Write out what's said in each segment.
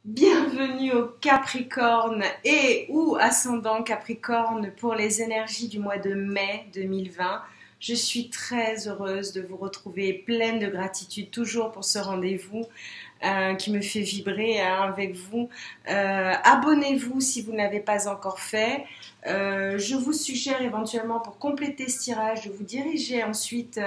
Bienvenue au Capricorne et ou ascendant Capricorne pour les énergies du mois de mai 2020. Je suis très heureuse de vous retrouver, pleine de gratitude toujours pour ce rendez-vous qui me fait vibrer avec vous. Abonnez-vous si vous ne l'avez pas encore fait. Je vous suggère éventuellement pour compléter ce tirage de vous diriger ensuite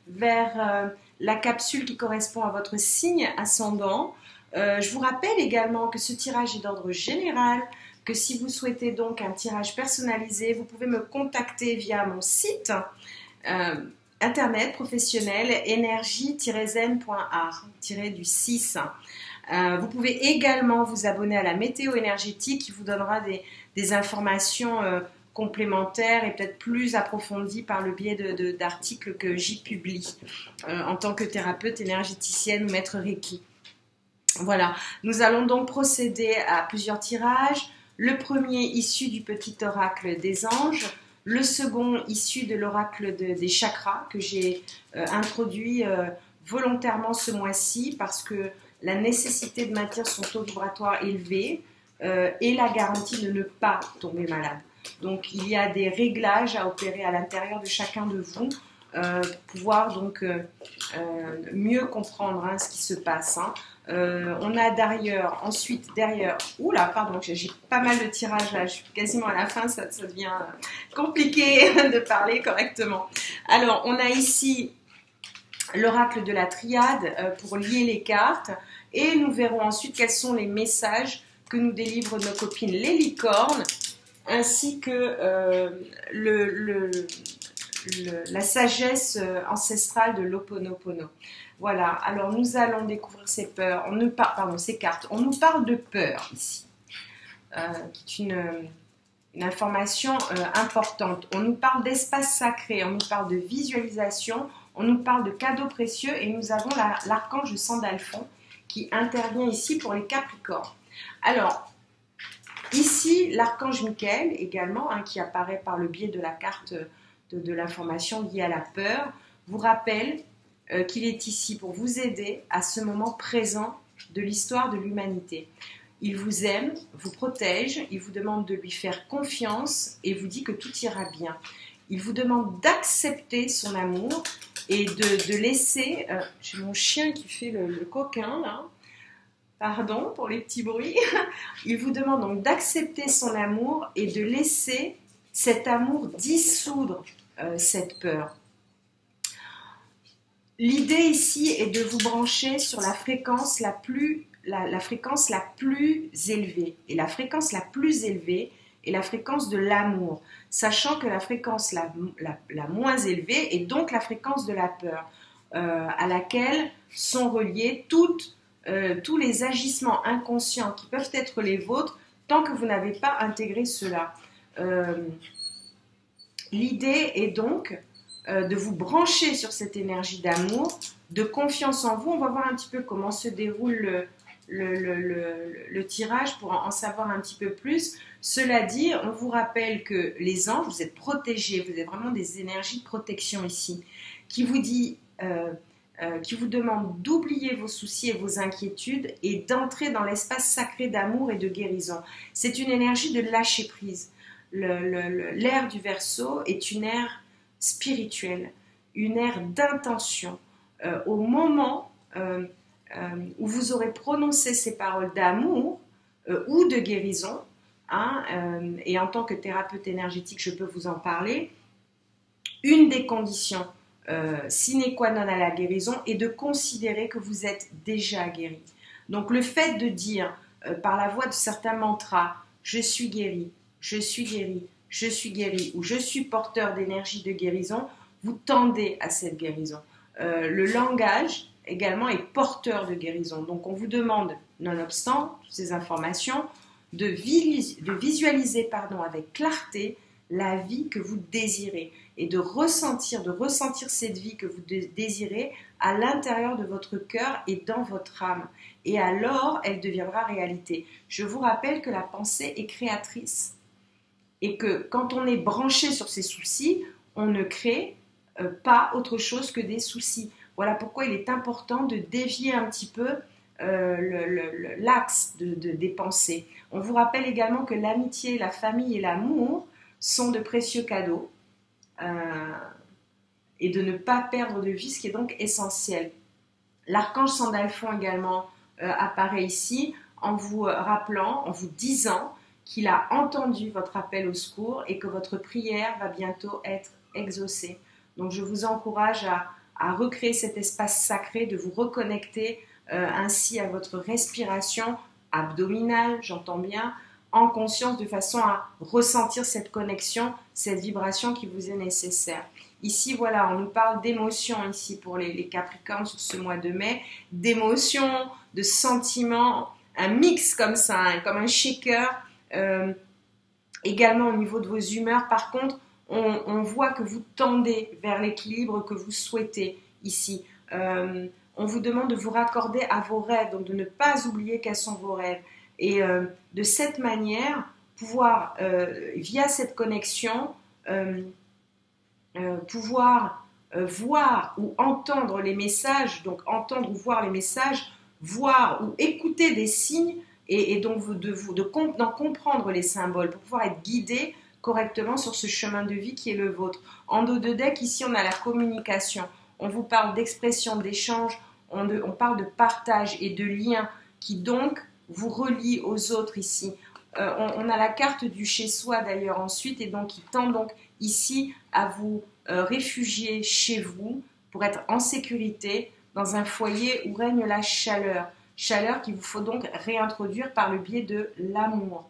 vers la capsule qui correspond à votre signe ascendant. Je vous rappelle également que ce tirage est d'ordre général, que si vous souhaitez donc un tirage personnalisé, vous pouvez me contacter via mon site internet professionnel énergie-zen.art-du-6. Vous pouvez également vous abonner à la météo énergétique qui vous donnera des informations complémentaires et peut-être plus approfondies par le biais d'articles que j'y publie en tant que thérapeute énergéticienne ou maître Reiki. Voilà, nous allons donc procéder à plusieurs tirages. Le premier issu du petit oracle des anges, le second issu de l'oracle des chakras que j'ai introduit volontairement ce mois-ci parce que la nécessité de maintenir son taux vibratoire élevé et la garantie de ne pas tomber malade. Donc il y a des réglages à opérer à l'intérieur de chacun de vous pour pouvoir donc mieux comprendre ce qui se passe. On a ensuite derrière, oula, pardon, j'ai pas mal de tirages là, je suis quasiment à la fin, ça devient compliqué de parler correctement. Alors, on a ici l'oracle de la triade pour lier les cartes et nous verrons ensuite quels sont les messages que nous délivrent nos copines les licornes ainsi que la sagesse ancestrale de l'Ho'oponopono. Voilà, alors nous allons découvrir ces peurs, ces cartes. On nous parle de peur ici, qui est une information importante. On nous parle d'espace sacré, on nous parle de visualisation, on nous parle de cadeaux précieux et nous avons l'archange Sandalphon qui intervient ici pour les Capricornes. Alors, ici, l'archange Michael également, qui apparaît par le biais de la carte de l'information liée à la peur, vous rappelle qu'il est ici pour vous aider à ce moment présent de l'histoire de l'humanité. Il vous aime, vous protège, il vous demande de lui faire confiance et vous dit que tout ira bien. Il vous demande d'accepter son amour et de laisser... j'ai mon chien qui fait le coquin là. Pardon pour les petits bruits. Il vous demande donc d'accepter son amour et de laisser cet amour dissoudre cette peur. L'idée ici est de vous brancher sur la fréquence la plus élevée. Et la fréquence la plus élevée est la fréquence de l'amour, sachant que la fréquence la moins élevée est donc la fréquence de la peur, à laquelle sont reliés tous les agissements inconscients qui peuvent être les vôtres tant que vous n'avez pas intégré cela. L'idée est donc de vous brancher sur cette énergie d'amour, de confiance en vous. On va voir un petit peu comment se déroule le tirage pour en savoir un petit peu plus. Cela dit, on vous rappelle que les anges, vous êtes protégés, vous avez vraiment des énergies de protection ici, qui vous demande d'oublier vos soucis et vos inquiétudes et d'entrer dans l'espace sacré d'amour et de guérison. C'est une énergie de lâcher prise. L'ère du Verseau est une ère spirituelle, une ère d'intention. Au moment où vous aurez prononcé ces paroles d'amour ou de guérison, et en tant que thérapeute énergétique, je peux vous en parler, une des conditions sine qua non à la guérison est de considérer que vous êtes déjà guéri. Donc le fait de dire par la voix de certains mantras « je suis guéri »,« je suis guéri »,« je suis guéri » ou « je suis porteur d'énergie de guérison », vous tendez à cette guérison. Le langage également est porteur de guérison. Donc on vous demande, nonobstant toutes ces informations, de visualiser avec clarté la vie que vous désirez et de ressentir cette vie que vous désirez à l'intérieur de votre cœur et dans votre âme. Et alors, elle deviendra réalité. Je vous rappelle que la pensée est créatrice et que quand on est branché sur ses soucis, on ne crée pas autre chose que des soucis. Voilà pourquoi il est important de dévier un petit peu l'axe des pensées. On vous rappelle également que l'amitié, la famille et l'amour sont de précieux cadeaux et de ne pas perdre de vue, ce qui est donc essentiel. L'archange Sandalphon également apparaît ici en vous rappelant, en vous disant qu'il a entendu votre appel au secours et que votre prière va bientôt être exaucée. Donc je vous encourage à recréer cet espace sacré, de vous reconnecter ainsi à votre respiration abdominale, j'entends bien, en conscience, de façon à ressentir cette connexion, cette vibration qui vous est nécessaire. Ici, voilà, on nous parle d'émotions ici pour les Capricornes sur ce mois de mai, d'émotions, de sentiments, un mix comme ça, hein, comme un shaker. Également au niveau de vos humeurs, par contre, on voit que vous tendez vers l'équilibre que vous souhaitez ici. On vous demande de vous raccorder à vos rêves, donc de ne pas oublier quels sont vos rêves. Et de cette manière, pouvoir, via cette connexion, pouvoir voir ou entendre les messages, donc entendre ou voir les messages, voir ou écouter des signes et donc d'en comprendre les symboles pour pouvoir être guidé correctement sur ce chemin de vie qui est le vôtre. En dos de deck, ici, on a la communication. On vous parle d'expression, d'échange, on parle de partage et de lien qui donc vous relie aux autres ici. On a la carte du chez-soi d'ailleurs ensuite et donc qui tend donc ici à vous réfugier chez vous pour être en sécurité dans un foyer où règne la chaleur. Chaleur qu'il vous faut donc réintroduire par le biais de l'amour.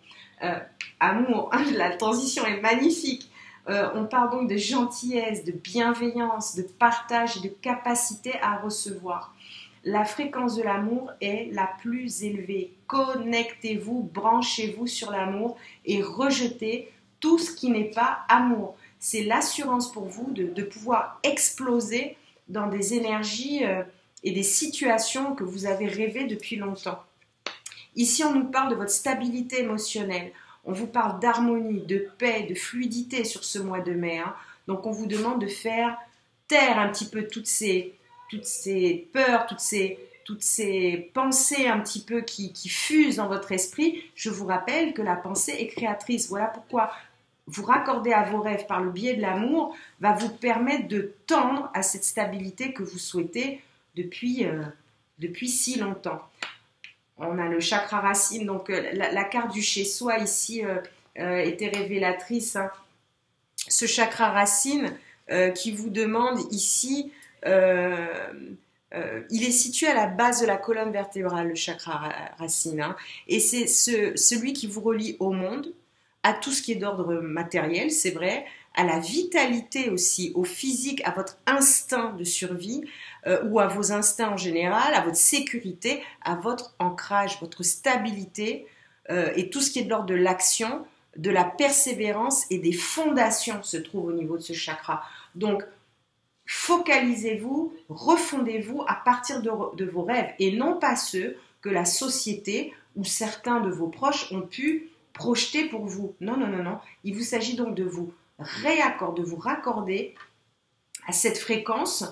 Amour, la transition est magnifique. On parle donc de gentillesse, de bienveillance, de partage et de capacité à recevoir. La fréquence de l'amour est la plus élevée. Connectez-vous, branchez-vous sur l'amour et rejetez tout ce qui n'est pas amour. C'est l'assurance pour vous de pouvoir exploser dans des énergies et des situations que vous avez rêvé depuis longtemps. Ici, on nous parle de votre stabilité émotionnelle. On vous parle d'harmonie, de paix, de fluidité sur ce mois de mai. Hein. Donc, on vous demande de faire taire un petit peu toutes ces peurs, toutes ces pensées un petit peu qui fusent dans votre esprit. Je vous rappelle que la pensée est créatrice. Voilà pourquoi vous raccorder à vos rêves par le biais de l'amour va vous permettre de tendre à cette stabilité que vous souhaitez depuis si longtemps. On a le chakra racine, donc la carte du chez-soi ici était révélatrice. Hein. Ce chakra racine qui vous demande ici, il est situé à la base de la colonne vertébrale, le chakra racine. Hein, et c'est celui qui vous relie au monde, à tout ce qui est d'ordre matériel, c'est vrai, à la vitalité aussi, au physique, à votre instinct de survie ou à vos instincts en général, à votre sécurité, à votre ancrage, votre stabilité et tout ce qui est de l'ordre de l'action, de la persévérance et des fondations se trouve au niveau de ce chakra. Donc, focalisez-vous, refondez-vous à partir de vos rêves et non pas ceux que la société ou certains de vos proches ont pu projeter pour vous. Non, non, non, non. Il vous s'agit donc de vous raccorder à cette fréquence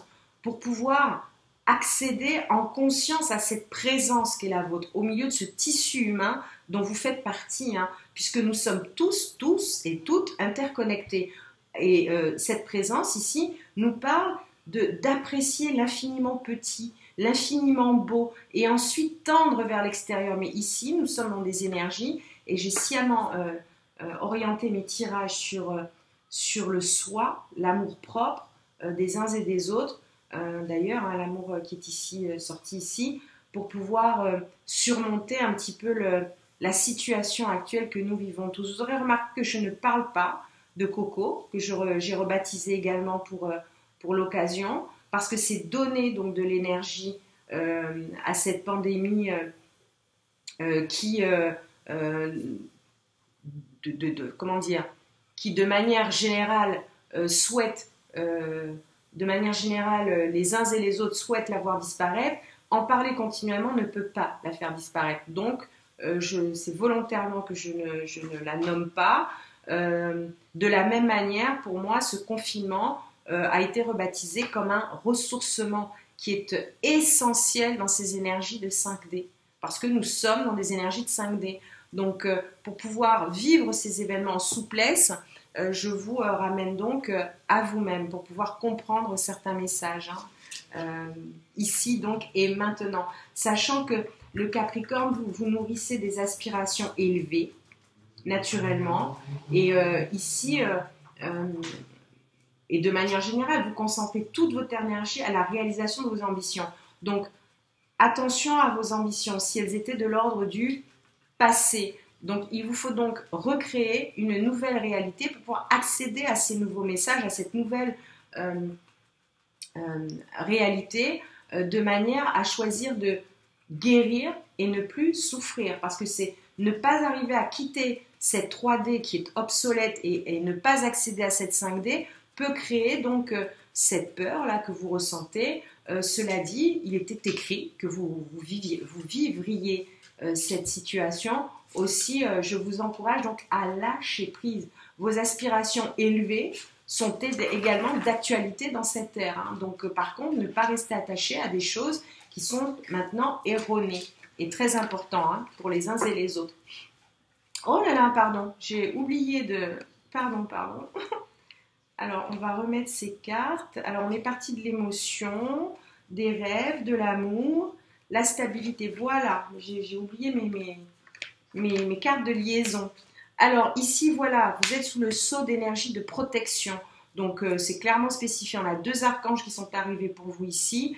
pour pouvoir accéder en conscience à cette présence qui est la vôtre, au milieu de ce tissu humain dont vous faites partie, hein, puisque nous sommes tous et toutes interconnectés. Et cette présence ici nous parle d'apprécier l'infiniment petit, l'infiniment beau, et ensuite tendre vers l'extérieur. Mais ici, nous sommes dans des énergies, et j'ai sciemment orienté mes tirages sur le soi, l'amour propre des uns et des autres, d'ailleurs, hein, l'amour qui est ici, sorti ici, pour pouvoir surmonter un petit peu la situation actuelle que nous vivons tous. Vous aurez remarqué que je ne parle pas de Coco, que j'ai rebaptisé également pour l'occasion, parce que c'est donner donc de l'énergie à cette pandémie qui de manière générale souhaite, de manière générale, les uns et les autres souhaitent la voir disparaître. En parler continuellement ne peut pas la faire disparaître. Donc, c'est volontairement que je ne la nomme pas. De la même manière, pour moi, ce confinement a été rebaptisé comme un ressourcement qui est essentiel dans ces énergies de 5D, parce que nous sommes dans des énergies de 5D. Donc, pour pouvoir vivre ces événements en souplesse, je vous ramène donc à vous-même pour pouvoir comprendre certains messages, ici donc et maintenant. Sachant que le Capricorne, vous nourrissez des aspirations élevées, naturellement, et ici, et de manière générale, vous concentrez toute votre énergie à la réalisation de vos ambitions. Donc, attention à vos ambitions, si elles étaient de l'ordre du passé. Donc, il vous faut donc recréer une nouvelle réalité pour pouvoir accéder à ces nouveaux messages, à cette nouvelle réalité, de manière à choisir de guérir et ne plus souffrir. Parce que c'est ne pas arriver à quitter cette 3D qui est obsolète et ne pas accéder à cette 5D peut créer donc cette peur-là que vous ressentez. Cela dit, il était écrit que vous vivriez cette situation. Aussi, je vous encourage donc à lâcher prise. Vos aspirations élevées sont également d'actualité dans cette ère. Donc, par contre, ne pas rester attaché à des choses qui sont maintenant erronées. Et très important pour les uns et les autres. Oh là là, pardon, j'ai oublié de... Pardon. Alors, on va remettre ces cartes. Alors, on est parti de l'émotion, des rêves, de l'amour, la stabilité. Voilà, j'ai oublié mes cartes de liaison. Alors, ici, voilà, vous êtes sous le sceau d'énergie de protection. Donc, c'est clairement spécifié. On a 2 archanges qui sont arrivés pour vous ici.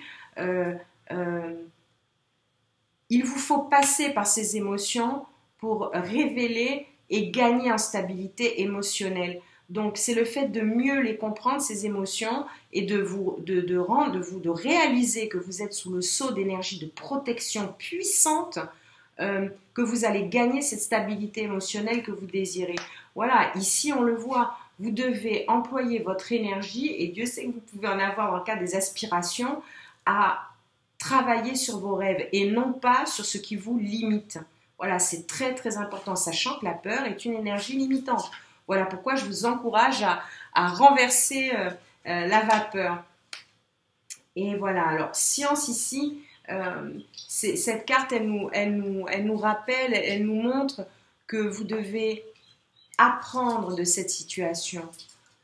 Il vous faut passer par ces émotions pour révéler et gagner en stabilité émotionnelle. Donc, c'est le fait de mieux les comprendre, ces émotions, et de réaliser que vous êtes sous le sceau d'énergie de protection puissante, que vous allez gagner cette stabilité émotionnelle que vous désirez. Voilà, ici, on le voit, vous devez employer votre énergie, et Dieu sait que vous pouvez en avoir dans le cas des aspirations, à travailler sur vos rêves et non pas sur ce qui vous limite. Voilà, c'est très très important, sachant que la peur est une énergie limitante. Voilà pourquoi je vous encourage à renverser la vapeur. Et voilà, alors science ici, cette carte, elle nous rappelle, elle nous montre que vous devez apprendre de cette situation.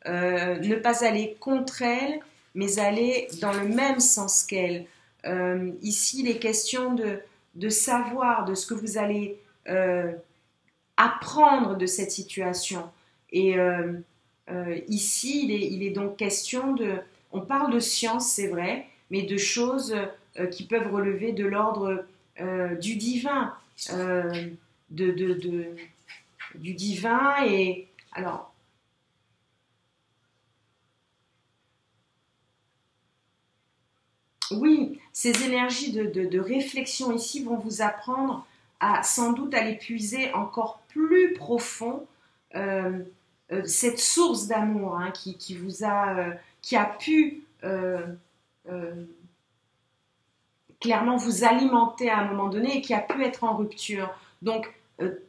Ne pas aller contre elle, mais aller dans le même sens qu'elle. Ici, il est question de savoir de ce que vous allez apprendre de cette situation. Et ici, il est donc question de... On parle de science, c'est vrai, mais de choses qui peuvent relever de l'ordre du divin. Du divin et... Alors, oui, ces énergies de réflexion ici vont vous apprendre à sans doute à les puiser encore plus profond, cette source d'amour qui vous a, qui a pu clairement vous alimenter à un moment donné et qui a pu être en rupture. Donc,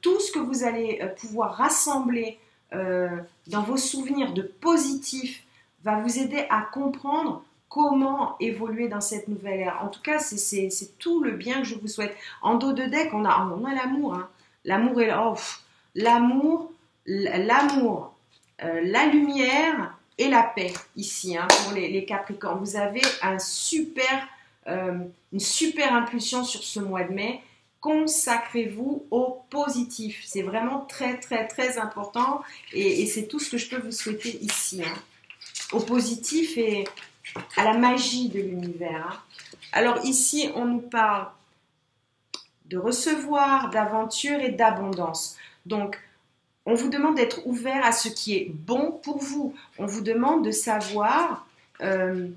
tout ce que vous allez pouvoir rassembler dans vos souvenirs de positif va vous aider à comprendre comment évoluer dans cette nouvelle ère. En tout cas, c'est tout le bien que je vous souhaite. En dos de deck, on a l'amour. L'amour est là. Oh, l'amour, la lumière et la paix ici pour les Capricornes. Vous avez une super impulsion sur ce mois de mai. Consacrez-vous au positif. C'est vraiment très, très, très important et c'est tout ce que je peux vous souhaiter ici. Au positif et à la magie de l'univers. Alors ici, on nous parle de recevoir, d'aventure et d'abondance. Donc, on vous demande d'être ouvert à ce qui est bon pour vous. On vous demande de savoir, de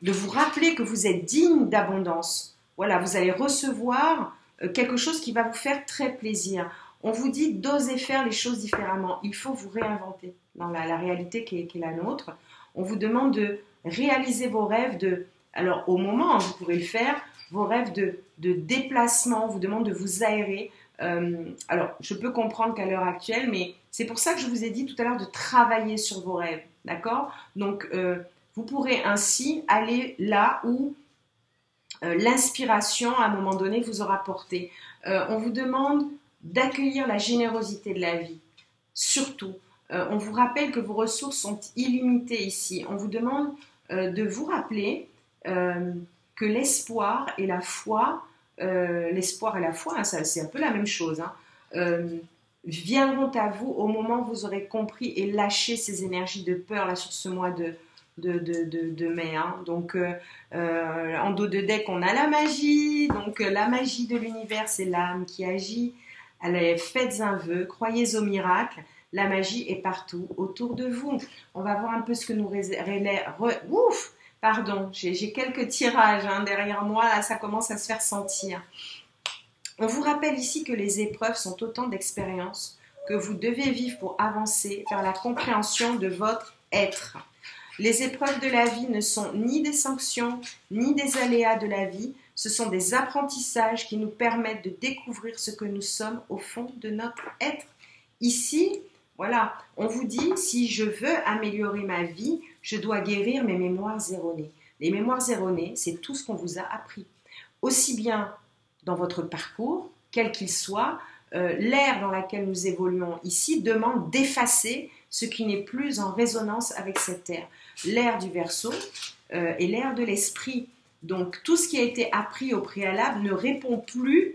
vous rappeler que vous êtes digne d'abondance. Voilà, vous allez recevoir quelque chose qui va vous faire très plaisir. On vous dit d'oser faire les choses différemment. Il faut vous réinventer dans la réalité qui est la nôtre. On vous demande de réaliser vos rêves alors au moment où vous pourrez le faire, vos rêves de déplacement, on vous demande de vous aérer. Alors, je peux comprendre qu'à l'heure actuelle, mais c'est pour ça que je vous ai dit tout à l'heure de travailler sur vos rêves, d'accord? Donc, vous pourrez ainsi aller là où l'inspiration à un moment donné vous aura porté. On vous demande d'accueillir la générosité de la vie, surtout. On vous rappelle que vos ressources sont illimitées ici. On vous demande de vous rappeler que l'espoir et la foi, hein, c'est un peu la même chose, hein, viendront à vous au moment où vous aurez compris et lâché ces énergies de peur là sur ce mois de mai. Hein. Donc, en dos de deck, on a la magie. Donc, la magie de l'univers, c'est l'âme qui agit. Allez, faites un vœu, croyez au miracle. La magie est partout autour de vous. On va voir un peu ce que nous Ouf, pardon, j'ai quelques tirages hein, derrière moi. Là, ça commence à se faire sentir. On vous rappelle ici que les épreuves sont autant d'expériences que vous devez vivre pour avancer vers la compréhension de votre être. Les épreuves de la vie ne sont ni des sanctions, ni des aléas de la vie. Ce sont des apprentissages qui nous permettent de découvrir ce que nous sommes au fond de notre être. Ici, voilà, on vous dit, si je veux améliorer ma vie, je dois guérir mes mémoires erronées. Les mémoires erronées, c'est tout ce qu'on vous a appris. Aussi bien dans votre parcours, quel qu'il soit, l'ère dans laquelle nous évoluons ici demande d'effacer ce qui n'est plus en résonance avec cette ère. L'ère du Verseau et l'ère de l'esprit. Donc tout ce qui a été appris au préalable ne répond plus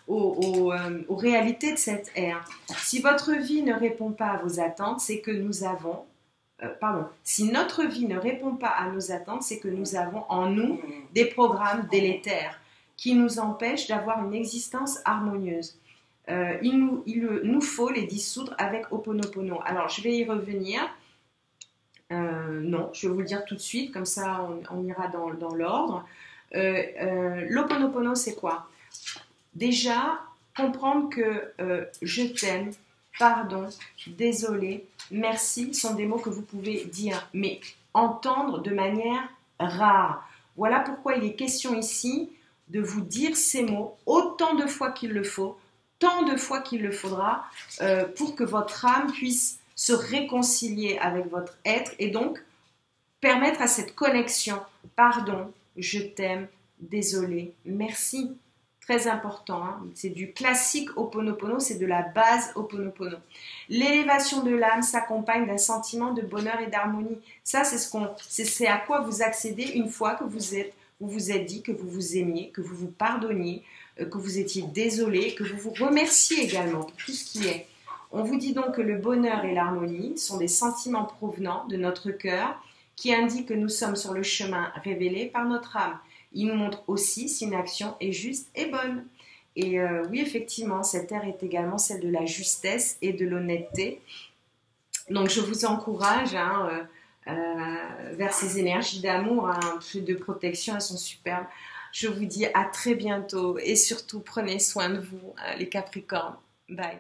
aux réalités de cette ère. Si votre vie ne répond pas à vos attentes, c'est que nous avons... si notre vie ne répond pas à nos attentes, c'est que nous avons en nous des programmes délétères qui nous empêchent d'avoir une existence harmonieuse. Il nous faut les dissoudre avec Ho'oponopono. Alors, je vais y revenir. Non, je vais vous le dire tout de suite, comme ça on ira dans l'ordre. L'Ho'oponopono, c'est quoi? Déjà, comprendre que je t'aime, pardon, désolé, merci sont des mots que vous pouvez dire, mais entendre de manière rare. Voilà pourquoi il est question ici de vous dire ces mots autant de fois qu'il le faut, tant de fois qu'il le faudra, pour que votre âme puisse se réconcilier avec votre être et donc permettre à cette connexion, pardon, je t'aime, désolé, merci. Très important, hein. C'est du classique Ho'oponopono, c'est de la base Ho'oponopono. L'élévation de l'âme s'accompagne d'un sentiment de bonheur et d'harmonie. Ça, c'est à quoi vous accédez une fois que vous vous êtes dit que vous vous aimiez, que vous vous pardonniez, que vous étiez désolé, que vous vous remerciez également pour tout ce qui est. On vous dit donc que le bonheur et l'harmonie sont des sentiments provenant de notre cœur qui indiquent que nous sommes sur le chemin révélé par notre âme. Il nous montre aussi si une action est juste et bonne. Et oui, effectivement, cette ère est également celle de la justesse et de l'honnêteté. Donc, je vous encourage vers ces énergies d'amour, de protection, elles sont superbes. Je vous dis à très bientôt et surtout, prenez soin de vous, les Capricornes. Bye.